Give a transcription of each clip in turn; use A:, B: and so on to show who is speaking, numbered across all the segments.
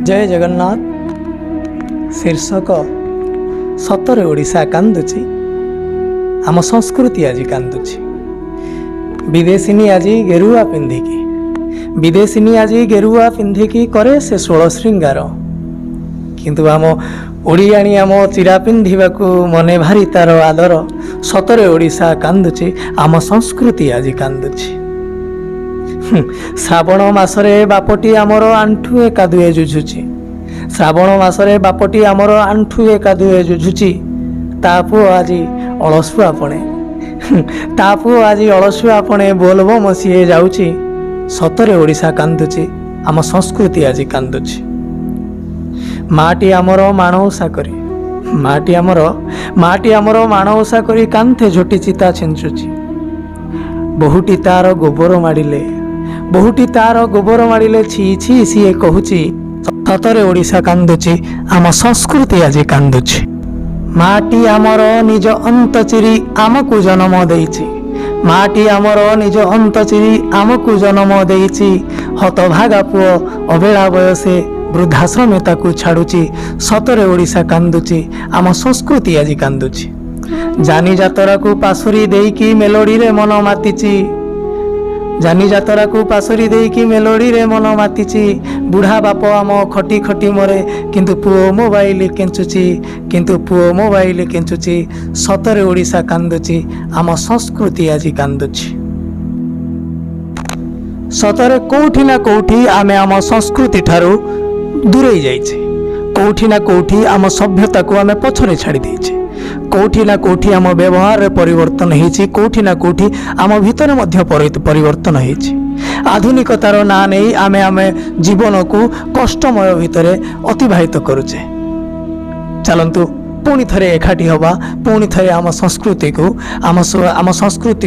A: जय जगन्नाथ शीर्षक सतरे ओडिशा कांदुची आम संस्कृति आज कांदुची। विदेशिनी आज गेरुआ पिंधिकी विदेशिनी आज गेरुआ पिंधिकी करे से 16 श्रृंगार, किंतु आम ओडियाणी आम चिरा पिंधिबाकू मने भारी तार आदर। सतरे ओडिशा कांदुची आम संस्कृति आज कांदुची। श्रावण मासरे बापटी आमर आंठुए कादुए जुझुची। श्रावण मासरे बापटी आमर आंठुए कादुए जुझुची। ता पुओ आज अलसुआ पणे ता पुओ आज अलसुआ पणे बोलबम सिए जाउची। सतरे ओडिशा कांदुची आम संस्कृति आज कांदुची। माटी आमर माणवसा करी माटी आमर माणवसा करी कांथे झोटी चिता छिंचुची। बहुटी तार गोबर माड़िले छी छी सीए कहूची। सतरे ओडिशा कांदुची आम संस्कृति आज कांदुची। माटी आमर निज अंत चिरी आमकू जन्म देइची। माटी आमर निज अंत चिरी आमकू जन्म देइची। हतभागा पुओ अबेला बयसे वृद्धाश्रमे ताकू छाड़ुची। सतरे ओडिशा कांदुची आम संस्कृति आज कांदुची। जानी जातरा को पासुरी देइकी मेलोडी रे मन मातिची। जानी जातरा को पासुरी देइकी मेलोडी रे मन मातिची। बुढ़ा बाप आम खटी खटी मरे किंतु पुओ मोबाइल केंचुची। सतरे ओडिशा कांदुची आम संस्कृति आज कांदुची। सतरे कोठी ना कोठी आमे आम संस्कृति ठारू दूरे जाइछे। कोठी ना कोठी आम सभ्यता को आमे पछरे छाड़ी देइछे। कोठी ना कोठी आम व्यवहार रे परिवर्तन होइछि। कोठी ना कोठी आम भितर मध्य परिवर्तन होइछि। आधुनिकतार ना नहीं आमे जीवन को कष्टमय भितर अतिबाहित करुचे। चलंतु पुणी थरे एकाठी हवा। पुणी थरे आम संस्कृति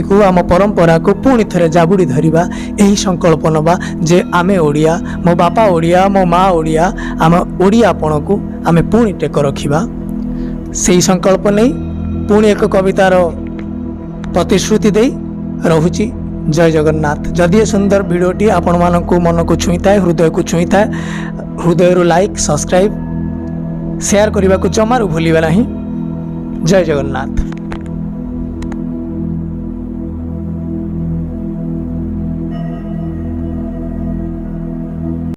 A: को आम परंपरा को पुणी थरे जाबुड़ी धरिबा। यही संकल्प नबा जे आमे ओडिया, मो बापा ओडिया, मो माँ ओडिया, आम ओडियापण को आमे पुणी टेक रखिबा। सेही संकल्प नहीं पुणी एक कवितार प्रतिश्रुति दे रहुची। जय जगन्नाथ। जदि सुंदर वीडियोटी आपण मानकु मन को छुई थाए, हृदय को छुई थाए, हृदय लाइक सब्सक्राइब शेयर करने को जमारू भूलिबा नहीं। जय जगन्नाथ।